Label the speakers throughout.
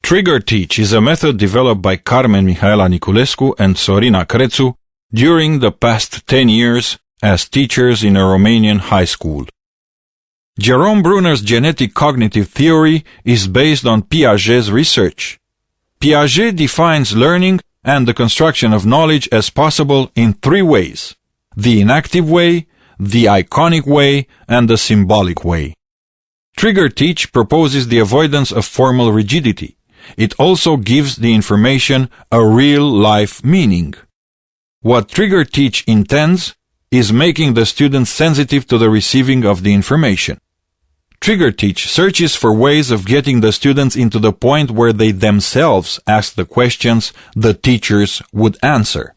Speaker 1: Trigger Teach is a method developed by Carmen Mihaela Niculescu and Sorina Crețu during the past 10 years as teachers in a Romanian high school. Jerome Bruner's genetic cognitive theory is based on Piaget's research. Piaget defines learning and the construction of knowledge as possible in 3 ways: the inactive way, the iconic way, and the symbolic way. Trigger Teach proposes the avoidance of formal rigidity. It also gives the information a real-life meaning. What Trigger Teach intends is making the students sensitive to the receiving of the information. Trigger Teach searches for ways of getting the students into the point where they themselves ask the questions the teachers would answer.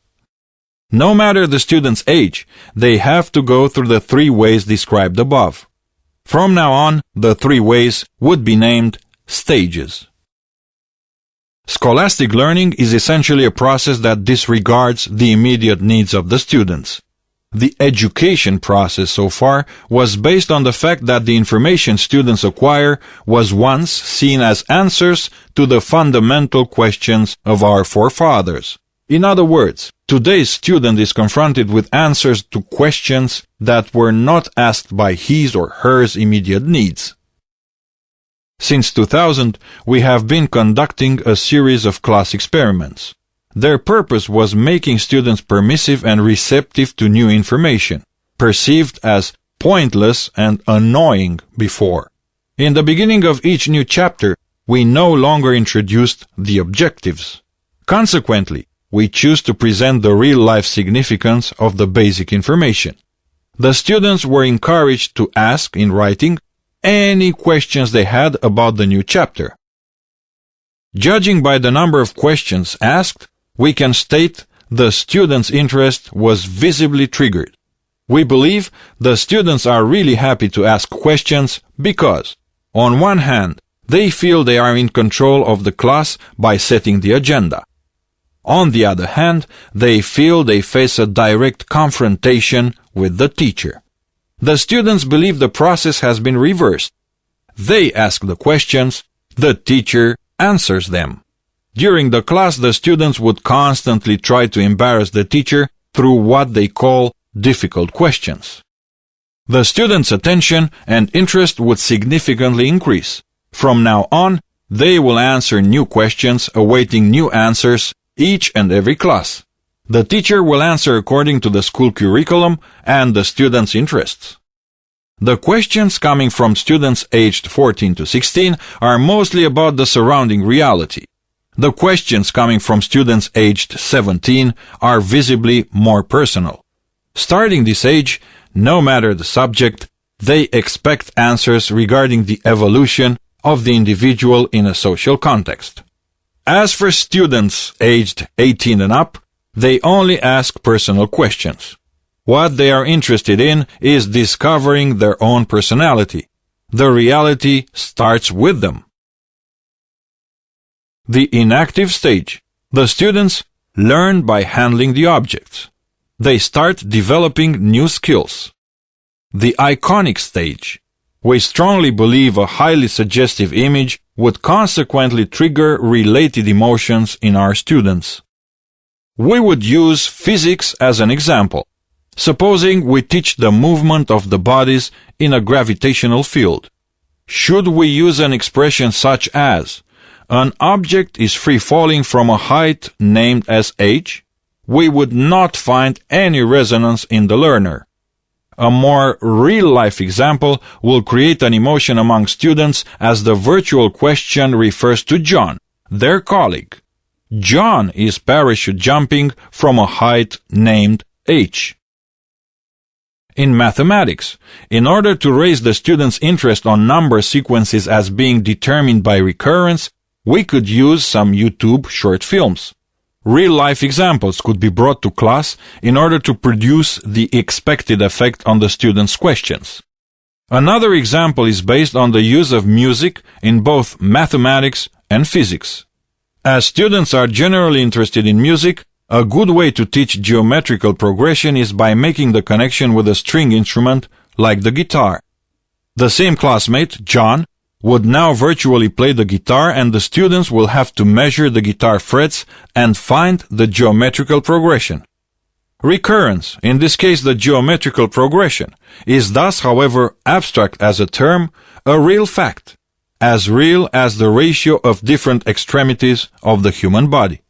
Speaker 1: No matter the student's age, they have to go through the 3 ways described above. From now on, the 3 ways would be named stages. Scholastic learning is essentially a process that disregards the immediate needs of the students. The education process so far was based on the fact that the information students acquire was once seen as answers to the fundamental questions of our forefathers. In other words, today's student is confronted with answers to questions that were not asked by his or her immediate needs. Since 2000, we have been conducting a series of class experiments. Their purpose was making students permissive and receptive to new information, perceived as pointless and annoying before. In the beginning of each new chapter, we no longer introduced the objectives. Consequently, we choose to present the real-life significance of the basic information. The students were encouraged to ask in writing any questions they had about the new chapter. Judging by the number of questions asked, we can state the students' interest was visibly triggered. We believe the students are really happy to ask questions because, on one hand, they feel they are in control of the class by setting the agenda. On the other hand, they feel they face a direct confrontation with the teacher. The students believe the process has been reversed. They ask the questions, the teacher answers them. During the class, the students would constantly try to embarrass the teacher through what they call difficult questions. The students' attention and interest would significantly increase. From now on, they will answer new questions, awaiting new answers each and every class. The teacher will answer according to the school curriculum and the students' interests. The questions coming from students aged 14 to 16 are mostly about the surrounding reality. The questions coming from students aged 17 are visibly more personal. Starting this age, no matter the subject, they expect answers regarding the evolution of the individual in a social context. As for students aged 18 and up, they only ask personal questions. What they are interested in is discovering their own personality. The reality starts with them. The inactive stage. The students learn by handling the objects. They start developing new skills. The iconic stage. We strongly believe a highly suggestive image would consequently trigger related emotions in our students. We would use physics as an example. Supposing we teach the movement of the bodies in a gravitational field. Should we use an expression such as, an object is free falling from a height named as h? We would not find any resonance in the learner. A more real-life example will create an emotion among students as the virtual question refers to John, their colleague. John is parachute jumping from a height named h. In mathematics, in order to raise the students' interest on number sequences as being determined by recurrence, we could use some YouTube short films. Real-life examples could be brought to class in order to produce the expected effect on the students' questions. Another example is based on the use of music in both mathematics and physics. As students are generally interested in music, a good way to teach geometrical progression is by making the connection with a string instrument like the guitar. The same classmate, John, would now virtually play the guitar, and the students will have to measure the guitar frets and find the geometrical progression. Recurrence, in this case the geometrical progression, is thus, however abstract as a term, a real fact, as real as the ratio of different extremities of the human body.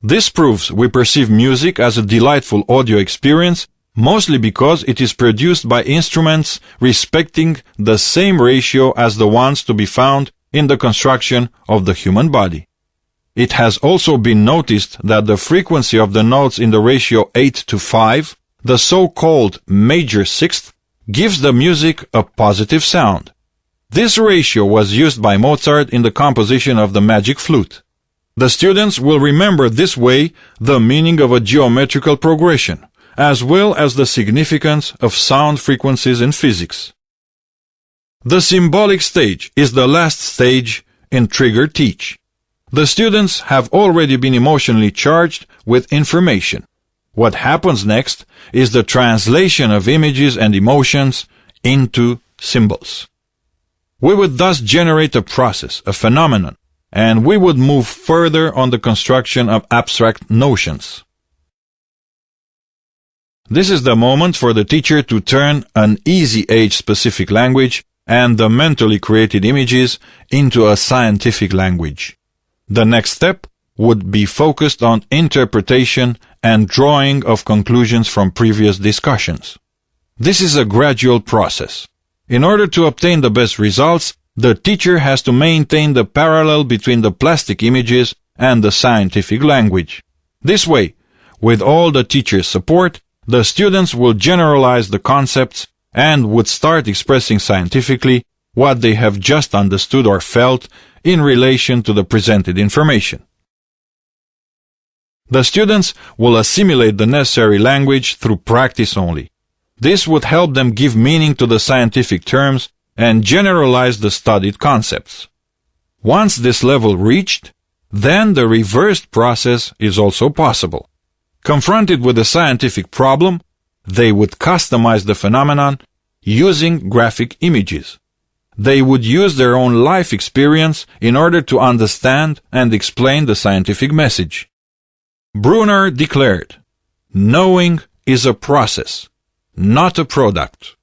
Speaker 1: This proves we perceive music as a delightful audio experience, mostly because it is produced by instruments respecting the same ratio as the ones to be found in the construction of the human body. It has also been noticed that the frequency of the notes in the ratio 8:5, the so-called major sixth, gives the music a positive sound. This ratio was used by Mozart in the composition of the Magic Flute. The students will remember this way the meaning of a geometrical progression, as well as the significance of sound frequencies in physics. The symbolic stage is the last stage in Trigger Teach. The students have already been emotionally charged with information. What happens next is the translation of images and emotions into symbols. We would thus generate a process, a phenomenon, and we would move further on the construction of abstract notions. This is the moment for the teacher to turn an easy age-specific language and the mentally created images into a scientific language. The next step would be focused on interpretation and drawing of conclusions from previous discussions. This is a gradual process. In order to obtain the best results, the teacher has to maintain the parallel between the plastic images and the scientific language. This way, with all the teacher's support, the students will generalize the concepts and would start expressing scientifically what they have just understood or felt in relation to the presented information. The students will assimilate the necessary language through practice only. This would help them give meaning to the scientific terms and generalize the studied concepts. Once this level reached, then the reversed process is also possible. Confronted with a scientific problem, they would customize the phenomenon using graphic images. They would use their own life experience in order to understand and explain the scientific message. Brunner declared, "Knowing is a process, not a product."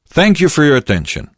Speaker 1: Thank you for your attention.